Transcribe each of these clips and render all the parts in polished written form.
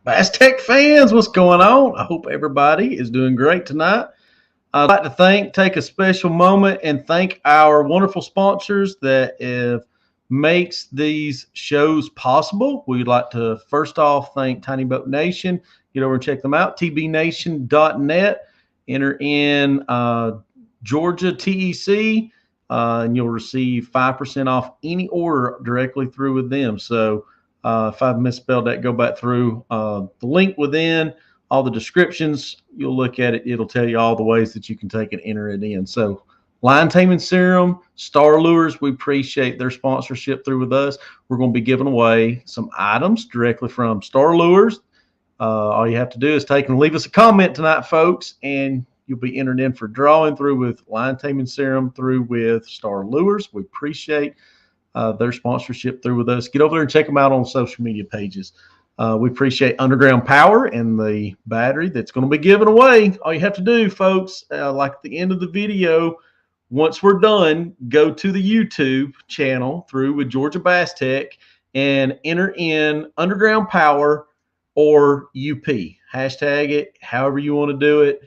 Bass-TEC fans, what's going on? I hope everybody is doing great tonight. I'd like to take a special moment and thank our wonderful sponsors that makes these shows possible. We'd like to first off thank Tiny Boat Nation. Get over and check them out, tbnation.net. Enter in Georgia TEC, and you'll receive 5% off any order directly through with them. So if I've misspelled that, go back through the link within all the descriptions. You'll look at it. It'll tell you all the ways that you can take and enter it in. So Line Taming Serum, Star Lures, we appreciate their sponsorship through with us. We're going to be giving away some items directly from Star Lures. All you have to do is take and leave us a comment tonight, folks, and you'll be entered in for drawing through with Line Taming Serum through with Star Lures. We appreciate their sponsorship through with us. Get over there and check them out on social media pages. We appreciate Underground Power and the battery that's going to be given away. All you have to do, folks, like at the end of the video, once we're done, go to the YouTube channel through with Georgia Bass-TEC and enter in Underground Power or UP. Hashtag it, however you want to do it.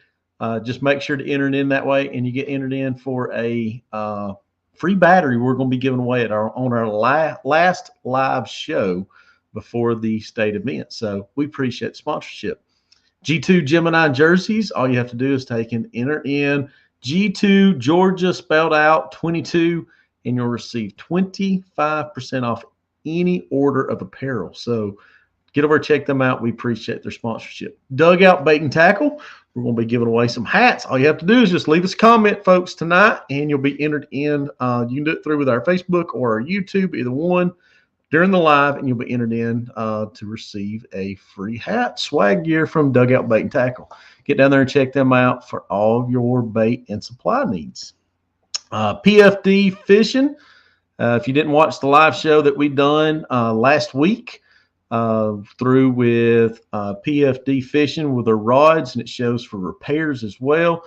Just make sure to enter it in that way, and you get entered in for a free battery we're going to be giving away at on our last live show before the state event. So we appreciate sponsorship. G2 Gemini jerseys, all you have to do is take and enter in G2 Georgia spelled out 22, and you'll receive 25% off any order of apparel. So get over and check them out. We appreciate their sponsorship. Dugout Bait and Tackle, we're going to be giving away some hats. All you have to do is just leave us a comment, folks, tonight, and you'll be entered in. You can do it through with our Facebook or our YouTube, either one, during the live, and you'll be entered in to receive a free hat, swag gear from Dugout Bait and Tackle. Get down there and check them out for all your bait and supply needs. PFD Fishing. If you didn't watch the live show that we done last week, through with PFD Fishing with their rods, and it shows for repairs as well.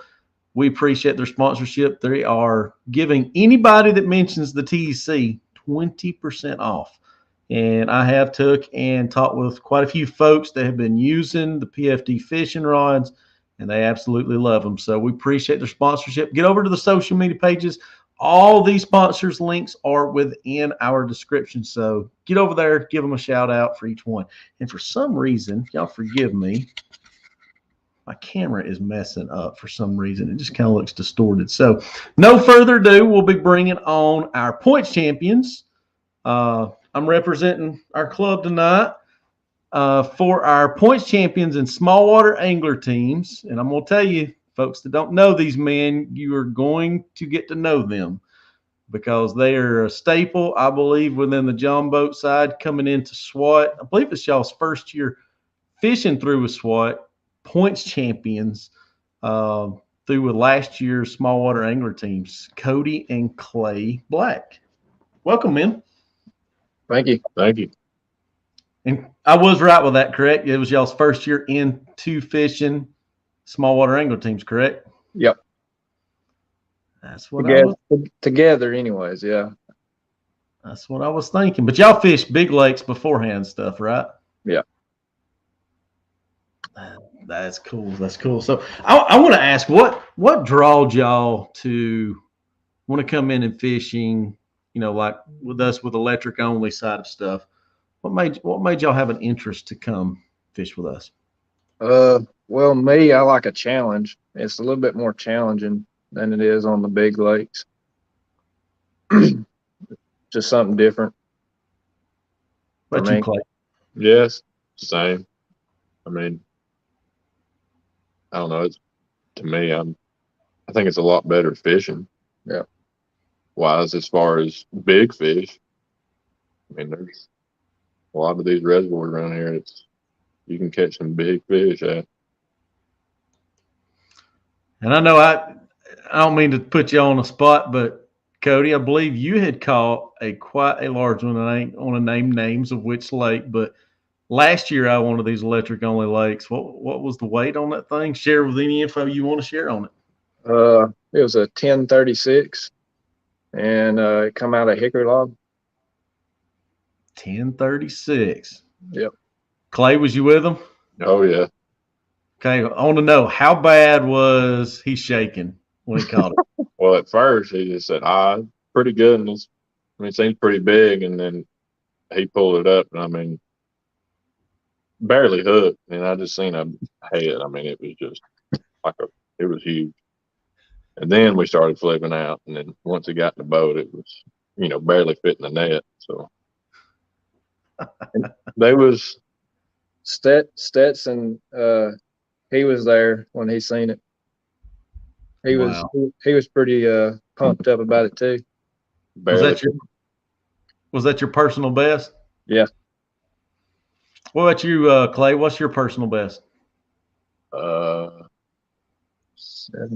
We appreciate their sponsorship. They are giving anybody that mentions the TEC 20% off. And I have took and talked with quite a few folks that have been using the PFD fishing rods, and they absolutely love them. So we appreciate their sponsorship. Get over to the social media pages. All these sponsors' links are within our description. So get over there, give them a shout out for each one. And for some reason, y'all forgive me, my camera is messing up for some reason. It just kind of looks distorted. So no further ado, we'll be bringing on our points champions. I'm representing our club tonight for our points champions and smallwater angler teams. And I'm going to tell you, folks that don't know these men, you are going to get to know them because they are a staple, I believe, within the John boat side coming into SWAT. I believe it's y'all's first year fishing through with SWAT, points champions through with last year's smallwater angler teams, Cody and Clay Black. Welcome, men. Thank you. Thank you. And I was right with that, correct? It was y'all's first year into fishing smallwater angler teams, correct? Yep. That's what together anyways, yeah. That's what I was thinking. But y'all fish big lakes beforehand stuff, right? Yeah. That's cool. That's cool. So I want to ask, what drawed y'all to want to come in and fishing, you know, like with us with electric only side of stuff? What made y'all have an interest to come fish with us? Well, me, I like a challenge. It's a little bit more challenging than it is on the big lakes. Just something different. What you, Clay? Yes, same. I mean, I don't know. It's to me, I think it's a lot better fishing. Yeah. Wise as far as big fish. I mean, there's a lot of these reservoirs around here. You can catch some big fish at. And I know I don't mean to put you on the spot, but Cody, I believe you had caught quite a large one. I ain't want to name names of which lake, but last year out one of these electric only lakes. What was the weight on that thing? Share with any info you want to share on it. It was a 1036, and it come out of hickory log. 1036. Yep. Clay, was you with them? Oh yeah. Okay, I want to know, how bad was he shaking when he caught it? Well, at first he just said, pretty good. And it seems pretty big. And then he pulled it up, and I mean, barely hooked. And I just seen a head. I mean, it was just it was huge. And then we started flipping out. And then once it got in the boat, it was, barely fitting the net. So and they was, Stetson, he was there when he seen it. He Wow. was pretty pumped up about it too. barely. Was that your personal best? Yeah. What about you, Clay? What's your personal best? 7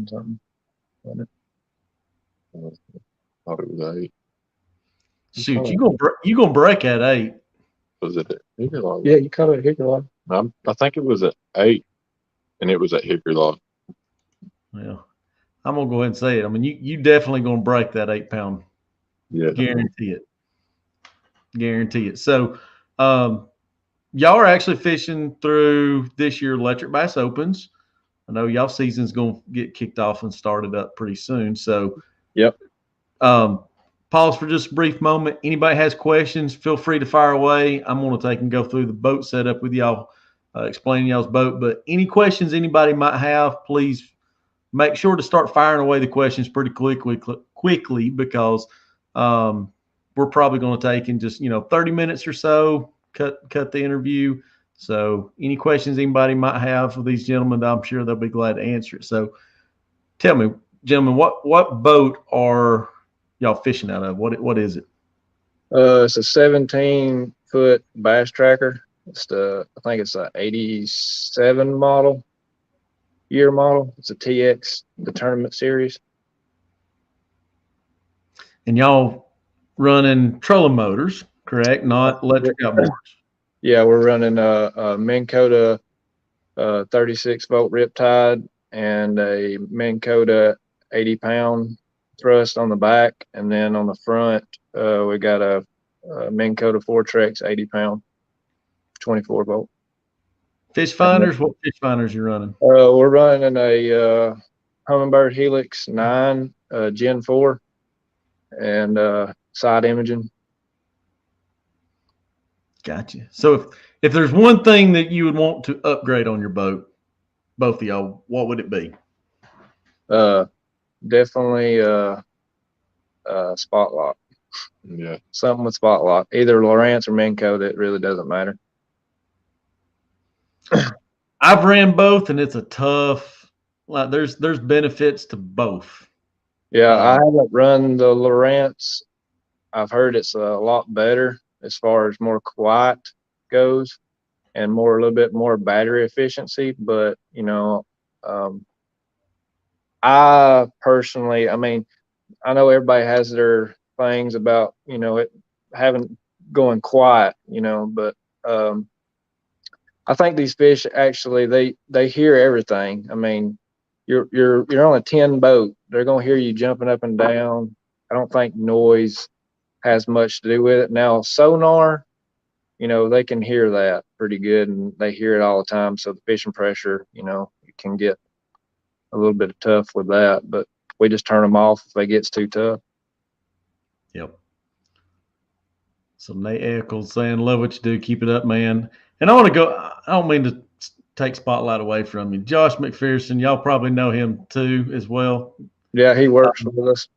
something. wasn't I thought it was 8. Shoot, you gonna break at 8. Was it at Hickory Log? Yeah, you caught it at Hickory Log. I think it was at 8, and it was at Hickory Log. Well, I'm gonna go ahead and say it. I mean, you definitely gonna break that 8-pound. Yeah. Guarantee it. Guarantee it. So, y'all are actually fishing through this year Electric Bass Opens. I know y'all season's gonna get kicked off and started up pretty soon. So, Yep. Pause for just a brief moment. Anybody has questions, feel free to fire away. I'm going to take and go through the boat setup with y'all, explaining y'all's boat. But any questions anybody might have, please make sure to start firing away the questions pretty quickly because we're probably going to take in just 30 minutes or so, cut the interview. So any questions anybody might have for these gentlemen, I'm sure they'll be glad to answer it. So tell me, gentlemen, what boat are y'all fishing out of? What is it? It's a 17-foot bass tracker. I think it's a 87 year model. It's a TX, the tournament series. And y'all running trolling motors, correct? Not electric outboards. Yeah, we're running a Minn Kota 36 volt Riptide and a Minn Kota 80-pound thrust on the back, and then on the front we got a Minn Kota 4Trex 80-pound 24 volt. Fish finders, what fish finders you running? We're running a Humminbird Helix 9 Gen 4 and side imaging. Gotcha. So if there's one thing that you would want to upgrade on your boat, both of y'all, what would it be? Definitely spot lock. Yeah. Something with spot lock. Either Lowrance or Minn Kota, it really doesn't matter. I've ran both, and it's a tough. Like there's benefits to both. Yeah, I haven't run the Lowrance. I've heard it's a lot better as far as more quiet goes and a little bit more battery efficiency. But I personally, I mean, I know everybody has their things about it having going quiet, but I think these fish actually they hear everything. I mean, you're on a 10 boat. They're gonna hear you jumping up and down. I don't think noise has much to do with it. Now sonar, they can hear that pretty good, and they hear it all the time. So the fishing pressure, it can get a little bit tough with that, but we just turn them off if it gets too tough. Yep. So Nate Eccles saying, "Love what you do. Keep it up, man." And I want to go. I don't mean to take spotlight away from you, Josh McPherson. Y'all probably know him too as well. Yeah, he works with us.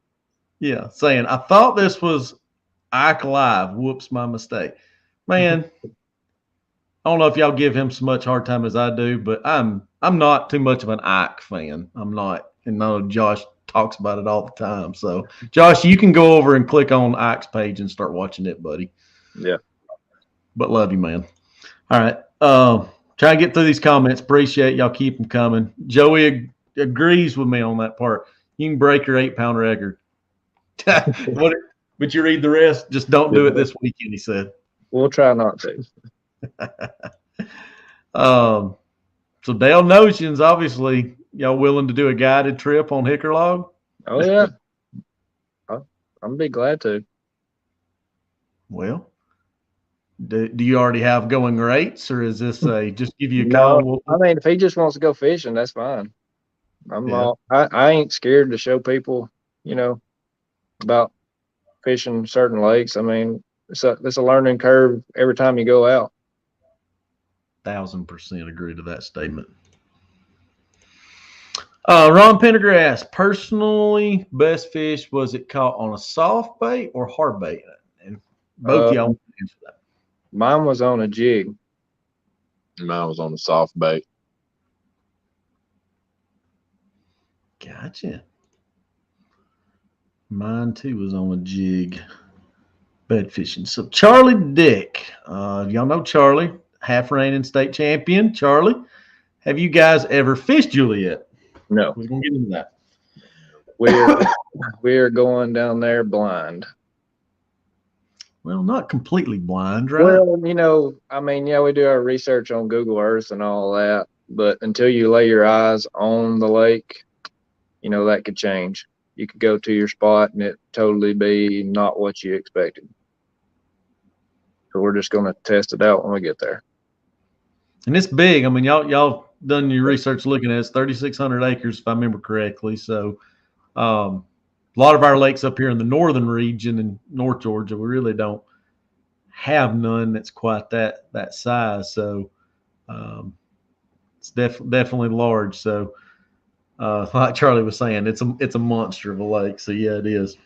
Yeah, saying, "I thought this was Ike Live. Whoops, my mistake, man." I don't know if y'all give him so much hard time as I do, but I'm not too much of an Ike fan. I'm not, and I know Josh talks about it all the time. So, Josh, you can go over and click on Ike's page and start watching it, buddy. Yeah. But love you, man. All right. Try to get through these comments. Appreciate y'all. Keep them coming. Joey agrees with me on that part. You can break your 8-pound record. But you read the rest. Just don't do it this weekend, he said. We'll try not to. So Dale Notions, obviously, y'all willing to do a guided trip on Hickory Log? Oh yeah, I'm be glad to. Well, Do you already have going rates, or is this a just give you a No, call? I mean, if he just wants to go fishing, that's fine. Yeah. I ain't scared to show people, about fishing certain lakes. I mean, it's a learning curve every time you go out. 1,000% agree to that statement. Ron Pendergrass, personally, best fish was it caught on a soft bait or hard bait? And both y'all Um, answer that. Mine was on a jig. Mine was on the soft bait. Gotcha. Mine too was on a jig. Bed fishing. So Charlie Dick, y'all know Charlie, half reigning state champion. Charlie, have you guys ever fished Juliet? No, We're gonna get into that. we're going down there blind. Well, not completely blind, right? Well, I mean, yeah, we do our research on Google Earth and all that, but until you lay your eyes on the lake, that could change. You could go to your spot and it totally be not what you expected. So we're just going to test it out when we get there. And it's big. I mean, y'all done your research looking at it. It's 3,600 acres, if I remember correctly. So, a lot of our lakes up here in the northern region in North Georgia, we really don't have none that's quite that size. So, it's definitely large. So, like Charlie was saying, it's a monster of a lake. So yeah, it is.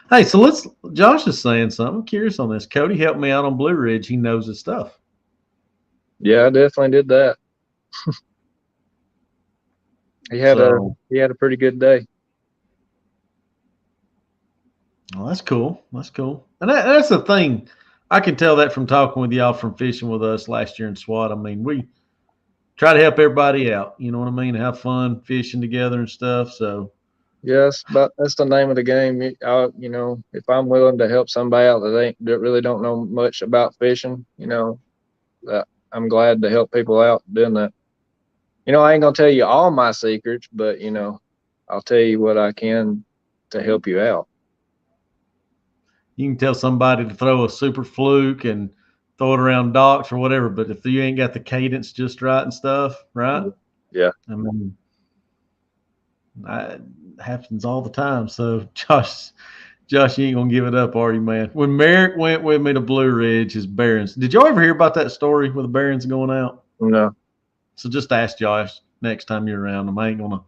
Hey, so Josh is saying something. I'm curious on this. Cody helped me out on Blue Ridge. He knows his stuff. Yeah, I definitely did that. He had a pretty good day. Well, that's cool. That's cool. And that's the thing. I can tell that from talking with y'all from fishing with us last year in SWAT. I mean, we try to help everybody out. You know what I mean? Have fun fishing together and stuff. So Yes, but that's the name of the game. If I'm willing to help somebody out that really don't know much about fishing, that I'm glad to help people out doing that. I ain't gonna tell you all my secrets, but I'll tell you what I can to help you out. you can tell somebody to throw a super fluke and throw it around docks or whatever, but if you ain't got the cadence just right and stuff, right? Yeah. I mean, it happens all the time. So Josh, you ain't gonna give it up, are you, man? When Merrick went with me to Blue Ridge, his Barons. Did y'all ever hear about that story with the Barons going out? No. So just ask Josh next time you're around. I ain't gonna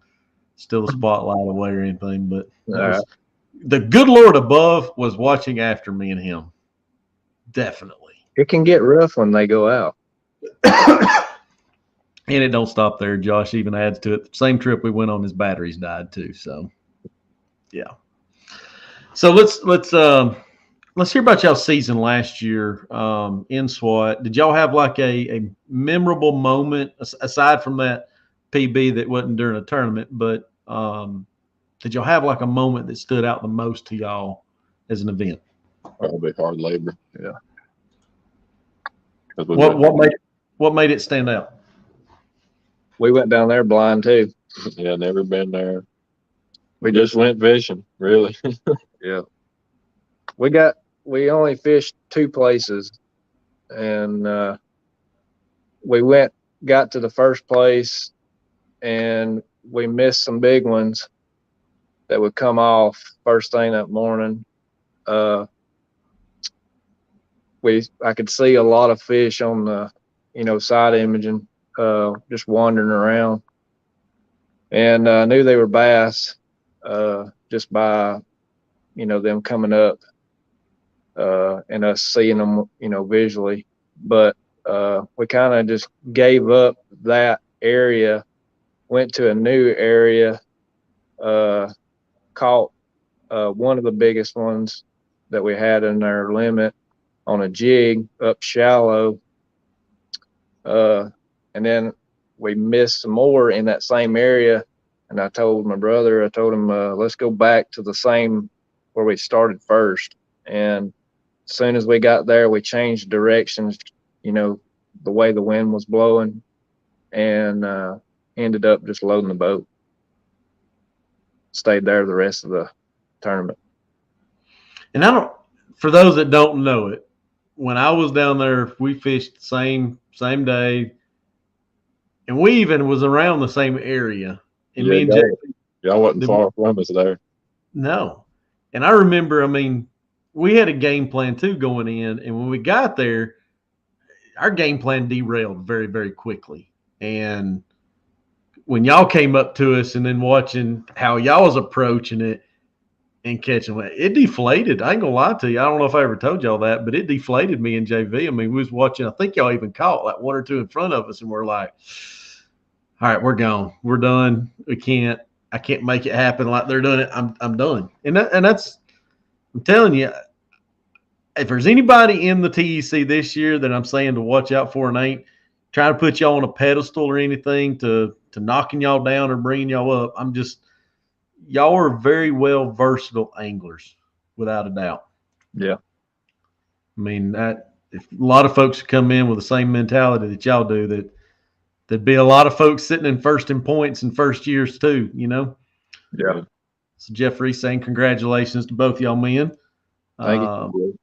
steal the spotlight away or anything, but the good Lord above was watching after me and him. Definitely. It can get rough when they go out. And it don't stop there. Josh even adds to it. The same trip we went on, his batteries died too. So, yeah. So let's hear about y'all's season last year in SWAT. Did y'all have like a memorable moment aside from that PB that wasn't during a tournament? But did y'all have like a moment that stood out the most to y'all as an event? Probably hard labor. Yeah. What made it stand out? We went down there blind too. Yeah, never been there. We just went fishing, really. Yeah. We only fished 2 places, and we got to the first place, and we missed some big ones that would come off first thing that morning. I could see a lot of fish on the, side imaging, just wandering around, and I knew they were bass, just by, them coming up, and us seeing them, visually. But we kind of just gave up that area, went to a new area, caught one of the biggest ones that we had in our limit on a jig up shallow. And then we missed some more in that same area. And I told my brother, let's go back to the same where we started first. And as soon as we got there, we changed directions, the way the wind was blowing, and ended up just loading the boat. Stayed there the rest of the tournament. And for those that don't know it, when I was down there, we fished the same day, and we even was around the same area. And Yeah, me and Jay, y'all wasn't far from us there. no. And I remember, I mean, we had a game plan too going in, and when we got there, our game plan derailed very, very quickly. And when y'all came up to us and then watching how y'all was approaching it and catching it deflated. I ain't gonna lie to you. I don't know if I ever told y'all that, but it deflated me and JV. I mean, we was watching, I think y'all even caught like one or two in front of us, and we're like, all right, we're gone. We're done. I can't make it happen like they're doing it. I'm done. And that's I'm telling you, if there's anybody in the TEC this year that I'm saying to watch out for and ain't trying to put y'all on a pedestal or anything to knocking y'all down or bringing y'all up, I'm just y'all are very well versatile anglers, without a doubt. Yeah. I mean, that if a lot of folks come in with the same mentality that y'all do, there'd be a lot of folks sitting in first in points in first years too, you know? Yeah. So Jeffrey saying congratulations to both y'all men. Thank you.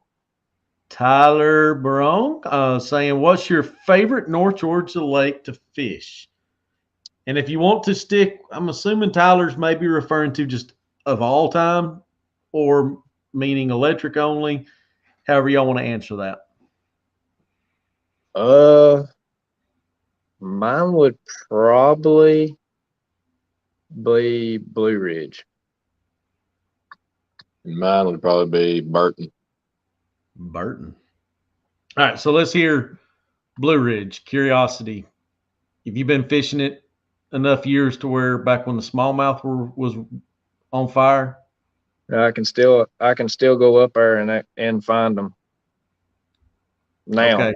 Tyler Barone saying, what's your favorite North Georgia lake to fish? And if you want to stick, I'm assuming Tyler's maybe referring to just of all time or meaning electric only. However y'all want to answer that. Mine would probably be Blue Ridge. Mine would probably be Burton. Burton. All right, so let's hear Blue Ridge. Curiosity. Have you been fishing it enough years to where back when the smallmouth was on fire? I can still go up there and find them now. Okay.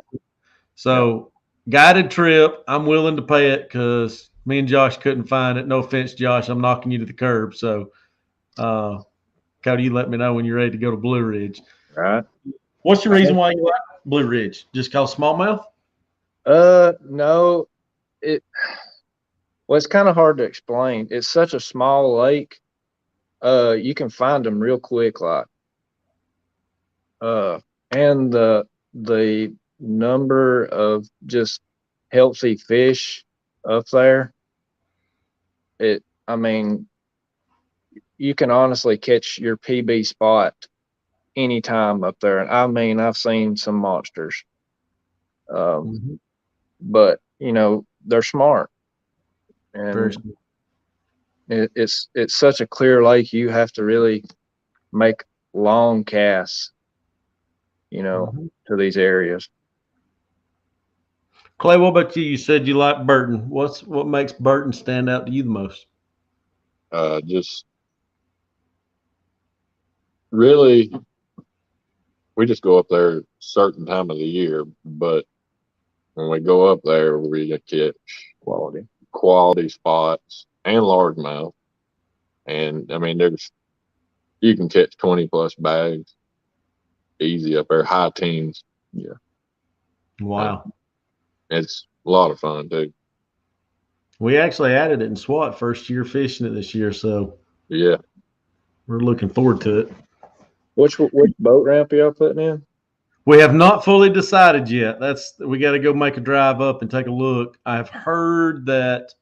So guided trip, I'm willing to pay it because me and Josh couldn't find it. No offense, Josh, I'm knocking you to the curb. So, Cody, you let me know when you're ready to go to Blue Ridge. Right. What's the reason why you like Blue Ridge? Just cause smallmouth? No, it's kind of hard to explain. It's such a small lake. You can find them real quick, like, and the number of just healthy fish up there. I mean, you can honestly catch your PB spot anytime up there. And I mean, I've seen some monsters. But you know, they're smart. And it's such a clear lake, you have to really make long casts, you know, to these areas. Clay, what about you? You said you like Burton. What makes Burton stand out to you the most? Just really, we just go up there a certain time of the year, but when we go up there, we catch quality spots and largemouth. And I mean, you can catch 20 plus bags easy up there, high teens. Yeah. Wow. It's a lot of fun too. We actually added it in SWAT first year fishing it this year, so yeah, we're looking forward to it. Which boat ramp are y'all putting in? We have not fully decided yet. We got to go make a drive up and take a look. I've heard that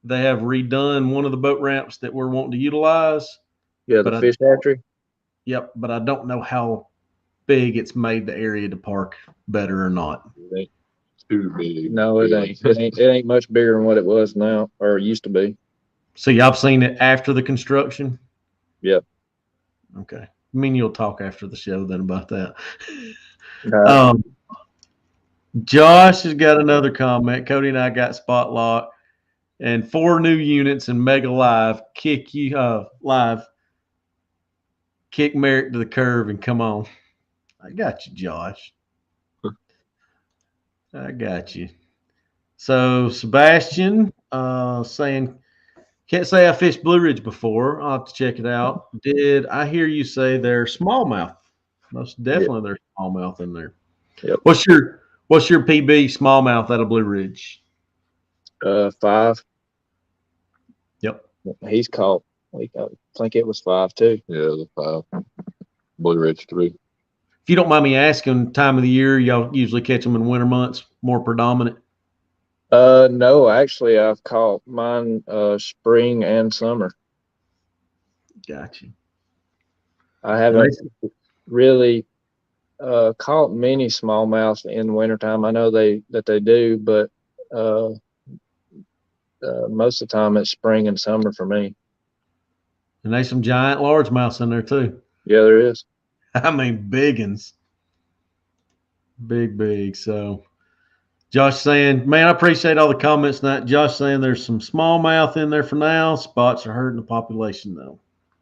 they have redone one of the boat ramps that we're wanting to utilize. Yeah, the fish hatchery. Yep, but I don't know how big it's made the area to park better or not. It ain't too big. No, it ain't. It ain't much bigger than what it was now or used to be. So y'all seen it after the construction? Yep. Okay. I mean, you'll talk after the show then about that. Josh has got another comment. Cody and I got spot lock and 4 new units in Mega Live. Kick Merrick to the curve and come on. I got you, Josh. I got you. So Sebastian saying, can't say I fished Blue Ridge before. I'll have to check it out. Did I hear you say they're smallmouth? Most definitely there's smallmouth in there. Yep. What's your PB smallmouth out of Blue Ridge? 5. Yep. He's caught. I think it was 5 too. Yeah, the 5. Blue Ridge 3. If you don't mind me asking, time of the year, y'all usually catch them in winter months, more predominant? No, actually, I've caught mine spring and summer. Gotcha. I haven't really caught many smallmouth in the wintertime. I know they do, but most of the time it's spring and summer for me. And there's some giant largemouths in there too. Yeah, there is. I mean, big uns. Big. So Josh saying, man, I appreciate all the comments tonight. Josh saying there's some smallmouth in there for now. Spots are hurting the population though.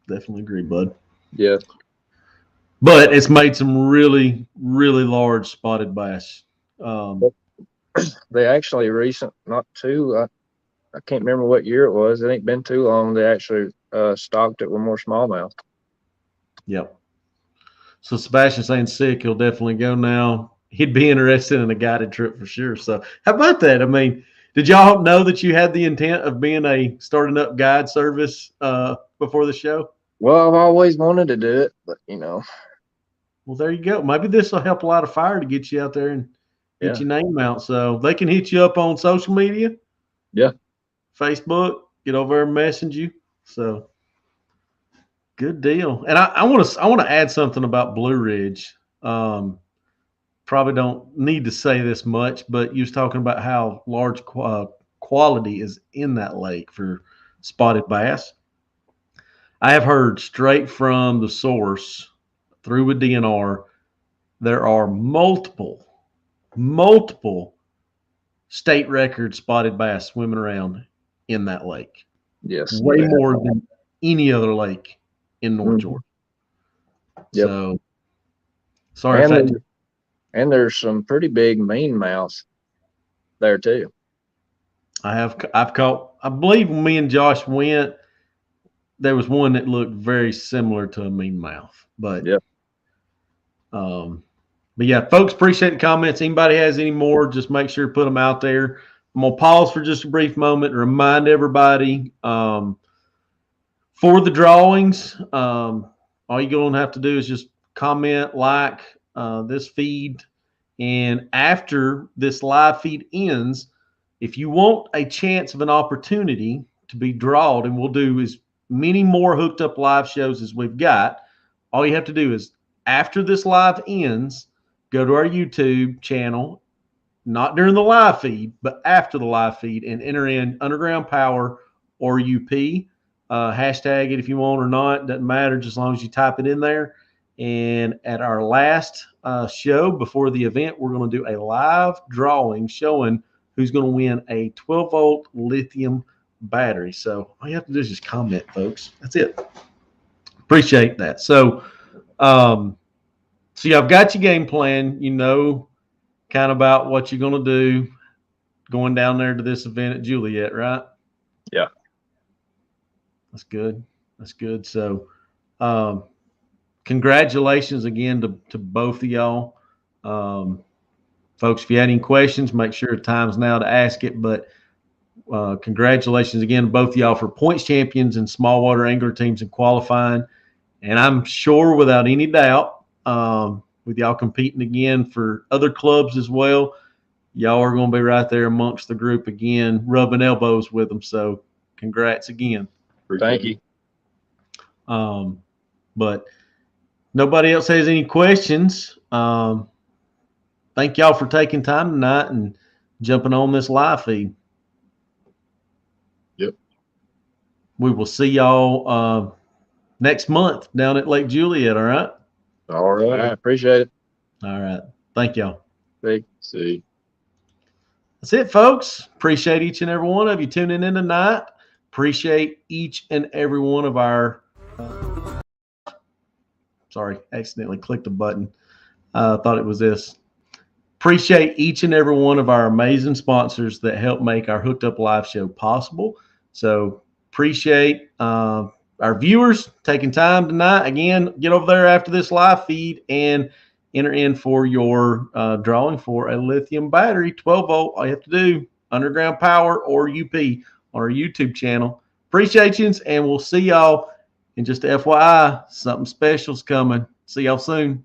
Definitely agree, bud. Yeah. But it's made some really large spotted bass. They actually I can't remember what year it was. It ain't been too long. They actually stocked it with more smallmouth. Yep. So Sebastian's saying sick. He'll definitely go now. He'd be interested in a guided trip for sure. So how about that? I mean, did y'all know that you had the intent of being a starting up guide service before the show? Well, I've always wanted to do it, but Well, there you go. Maybe this will help a lot of fire to get you out there and get your name out. So they can hit you up on social media. Yeah. Facebook, get over there and message you. So good deal. And I want to add something about Blue Ridge. Probably don't need to say this much, but you was talking about how large quality is in that lake for spotted bass. I have heard straight from the source through a DNR, there are multiple state record spotted bass swimming around in that lake. Yes. Way more than any other lake in North Georgia. Yep. So sorry. And there's some pretty big mean mouths there too. I've caught, I believe when me and Josh went, there was one that looked very similar to a mean mouth. But yeah, folks, appreciate the comments. Anybody has any more, just make sure to put them out there. I'm gonna pause for just a brief moment and remind everybody for the drawings, all you're gonna have to do is just comment, like this feed, and after this live feed ends, if you want a chance of an opportunity to be drawed, and we'll do as many more hooked up live shows as we've got, all you have to do is after this live ends, go to our YouTube channel, not during the live feed, but after the live feed, and enter in Underground Power or UP. Hashtag it if you want or not. Doesn't matter, just as long as you type it in there. And at our last show before the event, we're going to do a live drawing showing who's going to win a 12-volt lithium battery. So all you have to do is just comment, folks. That's it. Appreciate that. So, I've got your game plan. You know kind of about what you're going to do going down there to this event at Juliet, right? Yeah. That's good. So, congratulations again to both of y'all. Folks, if you had any questions, make sure time's now to ask it. But congratulations again to both of y'all for points champions and smallwater angler teams in qualifying. And I'm sure without any doubt, with y'all competing again for other clubs as well, y'all are going to be right there amongst the group again, rubbing elbows with them. So congrats again. Thank you. But nobody else has any questions. Thank y'all for taking time tonight and jumping on this live feed. Yep. We will see y'all next month down at Lake Juliet, all right? All right. I appreciate it. All right. Thank y'all. See. That's it, folks. Appreciate each and every one of you tuning in tonight. Appreciate each and every one of our sorry, accidentally clicked a button. Thought it was this. Appreciate each and every one of our amazing sponsors that help make our Hooked Up Live show possible. So appreciate our viewers taking time tonight. Again, get over there after this live feed and enter in for your drawing for a lithium battery, 12-volt. All you have to do, Underground Power or UP on our YouTube channel. Appreciate you, and we'll see y'all. And just FYI, something special's coming. See y'all soon.